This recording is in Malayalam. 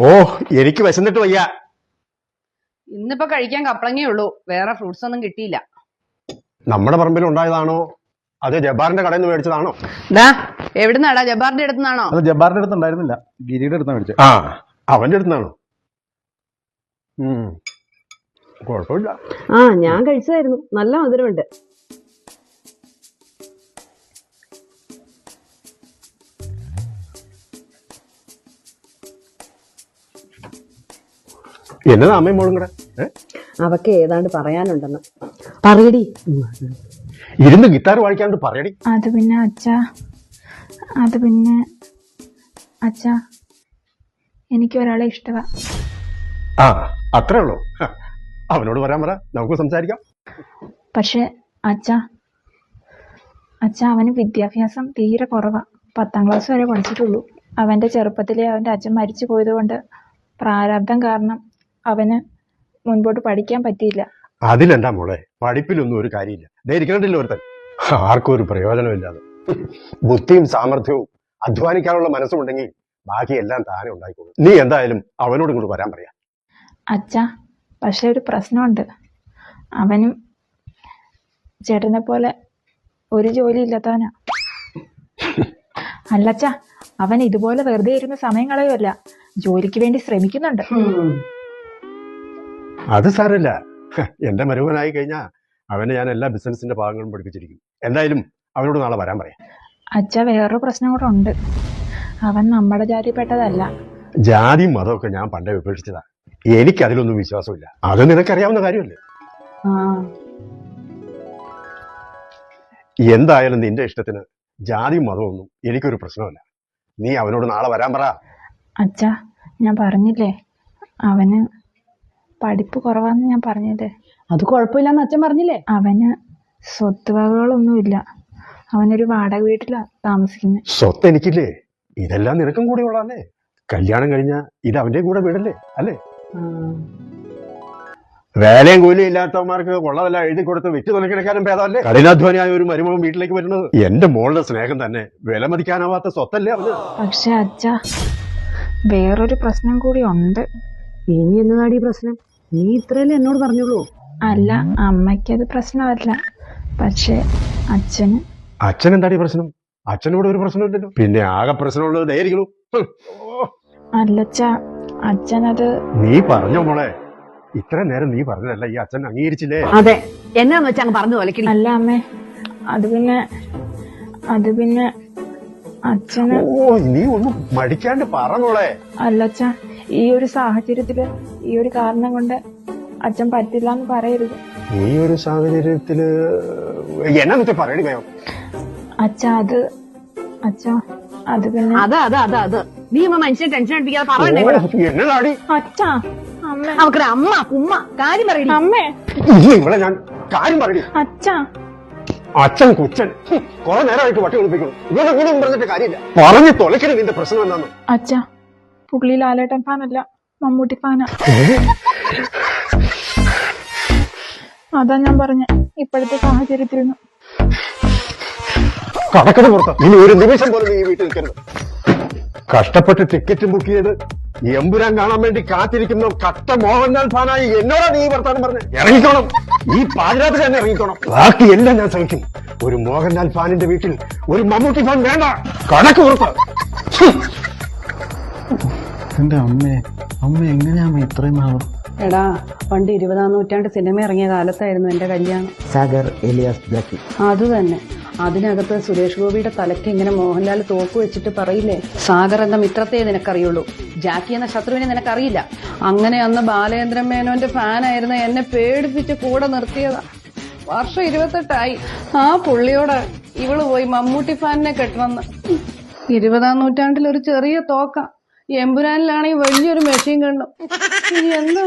ഓ എനിക്ക് വിശന്നിട്ട് വയ്യ. ഇന്നിപ്പോ കഴിക്കാൻ കപ്പളങ്ങേ ഉള്ളൂ, വേറെ ഫ്രൂട്ട്സ് ഒന്നും കിട്ടിയില്ല. നമ്മുടെ പറമ്പിൽ ഉണ്ടായതാണോ അത് ജബ്ബാറിന്റെ കടയിൽ നിന്ന് മേടിച്ചതാണോ? എവിടുന്നാടാ? ജബ്ബാറിന്റെ അടുത്തുനിന്നാണോ? അത് ജബ്ബാറിന്റെ അടുത്ത് ഉണ്ടായിരുന്നില്ല, ഗിരിയുടെ അടുത്ത് മേടിച്ചത്. ആ അവന്റെ അടുത്തുനിന്നാണോ? കുഴപ്പമില്ല. ആ ഞാൻ കഴിച്ചതായിരുന്നു, നല്ല മധുരമുണ്ട്. എന്നതാ അമ്മയും മോളും കൂടെ? അവക്ക് ഏതാണ്ട് പറയാനുണ്ടെന്ന്. പറയടി. ഇരുന്ന് ഗിത്താർ വായിക്കാണ്ട് പറയടി. അത് പിന്നെ അച്ഛാ എനിക്ക് ഒരാളെ ഇഷ്ടമാ. ആ അത്രേ ഉള്ളൂ. അവനോട് പറയാൻ പറ, നമുക്ക് സംസാരിക്കാം. പക്ഷെ അച്ഛാ അവന് വിദ്യാഭ്യാസം തീരെ കുറവാ. 10ാം ക്ലാസ് വരെ പഠിച്ചിട്ടുള്ളൂ. അവന്റെ ചെറുപ്പത്തിലെ അവന്റെ അച്ഛൻ മരിച്ചു പോയത് കൊണ്ട് പ്രാരാബ്ദം കാരണം അവന് മുൻപോട്ട് പഠിക്കാൻ പറ്റിയില്ല. അതിലെന്താ മോളെ, പഠിപ്പിലൊന്നും ഒരു കാര്യമില്ല. ധൈര്യക്കണ്ടില്ല ഒരുത്തൻ, ആർക്കും ഒരു പ്രയോജനമില്ലാതെ. ബുദ്ധിയും സാമർഥ്യവും അധ്വാനിക്കാനുള്ള മനസ്സുമുണ്ടെങ്കിൽ ബാക്കി എല്ലാം താനെ ഉണ്ടായിക്കോളും. നീ എന്തായാലും അവനോട് ഇങ്ങോട്ട് വരാൻ പറയാ. അച്ഛാ പക്ഷെ ഒരു പ്രശ്നമുണ്ട്. അവനും ചേട്ടനെ പോലെ ഒരു ജോലി ഇല്ലാത്തവനാ. അല്ലച്ചാ, അവൻ ഇതുപോലെ വെറുതെ ഇരുന്ന് സമയം കളയുമല്ല, ജോലിക്ക് വേണ്ടി ശ്രമിക്കുന്നുണ്ട്. അത് സാരമില്ല, എന്റെ മരുമകനായി കഴിഞ്ഞാ അവനെ ഞാൻ എല്ലാ ബിസിനസിന്റെ ഭാഗങ്ങളും പഠിപ്പിച്ചിരിക്കും. എന്തായാലും അവനോട് നാളെ വരാൻ പറയാം. അച്ഛാ വേറൊരു പ്രശ്നം കൂടെ ഉണ്ട്. അവൻ നമ്മുടെ ജാതിപ്പെട്ടതല്ല. ജാതിയും മതമൊക്കെ ഞാൻ പണ്ടേ ഉപേക്ഷിച്ചതാ. എനിക്കതിലൊന്നും വിശ്വാസമില്ല. അത് നിനക്കറിയാവുന്ന കാര്യമല്ലേ. എന്തായാലും നിന്റെ ഇഷ്ടത്തിന് ജാതിയും മതമൊന്നും എനിക്കൊരു പ്രശ്നമല്ല. നീ അവനോട് നാളെ വരാൻ പറ. അച്ഛാ ഞാൻ പറഞ്ഞില്ലേ അവന് പഠിപ്പ് കുറവാന്ന് ഞാൻ പറഞ്ഞില്ലേ. അത് കുഴപ്പമില്ലെന്ന് അച്ഛൻ പറഞ്ഞില്ലേ. അവന് സ്വത്തുവകകളൊന്നുമില്ല. അവനൊരു വാടക വീട്ടിലാ താമസിക്കുന്നത്. സ്വത്ത് എനിക്കില്ലേ, ഇതെല്ലാം നിനക്കും കൂടെ ഉള്ളതല്ലേ. കല്യാണം കഴിഞ്ഞാ ഇത് അവന്റെ കൂടെ വീടല്ലേ അല്ലേ. വേലയും കൂലിയും ഇല്ലാത്തവന്മാർക്ക് ഉള്ളതെല്ലാം എഴുതി കൊടുത്ത് വിറ്റ് തുലക്കിടക്കാനും ഭേദമല്ലേ കഠിനാധ്വാനിയായ ഒരു മരുമകൻ വീട്ടിലേക്ക് വരുന്നത്. എന്റെ മോളുടെ സ്നേഹം തന്നെ വിലമതിക്കാനാവാത്ത സ്വത്തല്ലേ അവന്. പക്ഷെ അച്ഛാ വേറൊരു പ്രശ്നം കൂടി ഉണ്ട്. ഇനി എന്നതാടി പ്രശ്നം? നീ ഇത്രയല്ലേ എന്നോട് പറഞ്ഞോളൂ. അല്ല, അമ്മയ്ക്കത് പ്രശ്നമല്ല, പക്ഷെ അച്ഛൻ എന്താടി പ്രശ്നം? അച്ഛനോട് ഒരു പ്രശ്നമില്ലല്ലോ. പിന്നെ ആകെ പ്രശ്നമുള്ളത് ധൈര്യങ്ങളൂ. അല്ലച്ചാ, അച്ഛനത്. നീ പറഞ്ഞോ മോളെ, ഇത്ര നേരം നീ പറഞ്ഞതല്ല ഈ അച്ഛൻ അംഗീകരിച്ചില്ലേ? അതെ, എന്നാന്ന് വെച്ചാ അങ്ങ് പറഞ്ഞു തൊലക്കണം. അല്ല അമ്മേ, അത് പിന്നെ അച്ഛന്. നീ ഒന്നും മടിക്കാണ്ട് പറ മോളെ. അല്ലച്ചാ, ഈ ഒരു സാഹചര്യത്തില് ഈ ഒരു കാരണം കൊണ്ട് അച്ഛൻ പറ്റില്ല എന്ന് പറയരുത്. ഈ ഒരു സാഹചര്യത്തില് എന്നാ വെച്ചാ പറയണ വേണം. അച്ഛാ അത് പിന്നെ അത് നീ അമ്മ മനുഷ്യനെ ടെൻഷൻ അടിപ്പിക്കാതെ പറയണേ. എന്നതാടി? അച്ഛാ അമ്മ അവക്കൊരു അമ്മ കുമ്മ കാര്യം പറയണേ. അമ്മേ ഇവിടെ ഞാൻ കാര്യം പറയണേ. അച്ഛാ അച്ഛൻ കുച്ചൻ കുറെ നേരമായിട്ട് വട്ടി ഒളിപ്പിക്കണം. ഇവനെങ്ങനെയും പറഞ്ഞിട്ട് കാര്യമില്ല. പറഞ്ഞു തൊലക്കരുത് നിന്റെ പ്രശ്നം എന്താന്ന്. അച്ഛാ പുള്ളി ലാലേട്ടൻ ഫാനല്ല, മമ്മൂട്ടി ഫാനാ. അതാ ഞാൻ പറഞ്ഞ ഇപ്പോഴത്തെ സാഹചര്യത്തിരുന്നു. കടക്കത് പുറത്ത് ഇനി ഒരു നിമിഷം പോലും നീ വീട്ടിൽ നിൽക്കരുത്. കഷ്ടപ്പെട്ട് ടിക്കറ്റ് ബുക്ക് ചെയ്ത് എമ്പുരാൻ കാണാൻ വേണ്ടി കാത്തിരിക്കുന്ന കട്ട മോഹൻലാൽ ഫാനായി എന്നോടാ നീ വർത്താനം പറഞ്ഞ് ഇറങ്ങിക്കോണം. ഈ പാതിരാത്രി തന്നെ ഇറങ്ങിക്കോണം. ബാക്കി എല്ലാം ഞാൻ ശ്രമിക്കും. ഒരു മോഹൻലാൽ ഫാനിന്റെ വീട്ടിൽ ഒരു മമ്മൂട്ടി ഫാൻ വേണ്ട. കടക്ക് പുറത്ത്. എന്റെ അമ്മ എങ്ങനെയാ ഇത്രയും നാളും? എടാ, പണ്ട് 20ാം നൂറ്റാണ്ട് സിനിമ ഇറങ്ങിയ കാലത്തായിരുന്നു എന്റെ കല്യാണം. സാഗർ എലിയാസ് ജാക്കി. അത് തന്നെ. അതിനകത്ത് സുരേഷ് ഗോപിയുടെ തലയ്ക്ക് ഇങ്ങനെ മോഹൻലാൽ തോക്ക് വെച്ചിട്ട് പറയില്ലേ, സാഗർ എന്ന മിത്രത്തെ നിനക്കറിയുള്ളൂ, ജാക്കി എന്ന ശത്രുവിനെ നിനക്കറിയില്ല. അങ്ങനെ അന്ന് ബാലേന്ദ്രൻ മേനോന്റെ ഫാനായിരുന്ന എന്നെ പേടിപ്പിച്ച് കൂടെ നിർത്തിയതാ. വർഷം 28ആയി. ആ പുള്ളിയോട് ഇവള് പോയി മമ്മൂട്ടി ഫാനിനെ കെട്ടണമെന്ന്. 20ാം നൂറ്റാണ്ടിൽ ഒരു ചെറിയ തോക്ക, എമ്പുരാനിലാണെങ്കിൽ വലിയൊരു മെഷീൻ കണ്ടു. എന്താ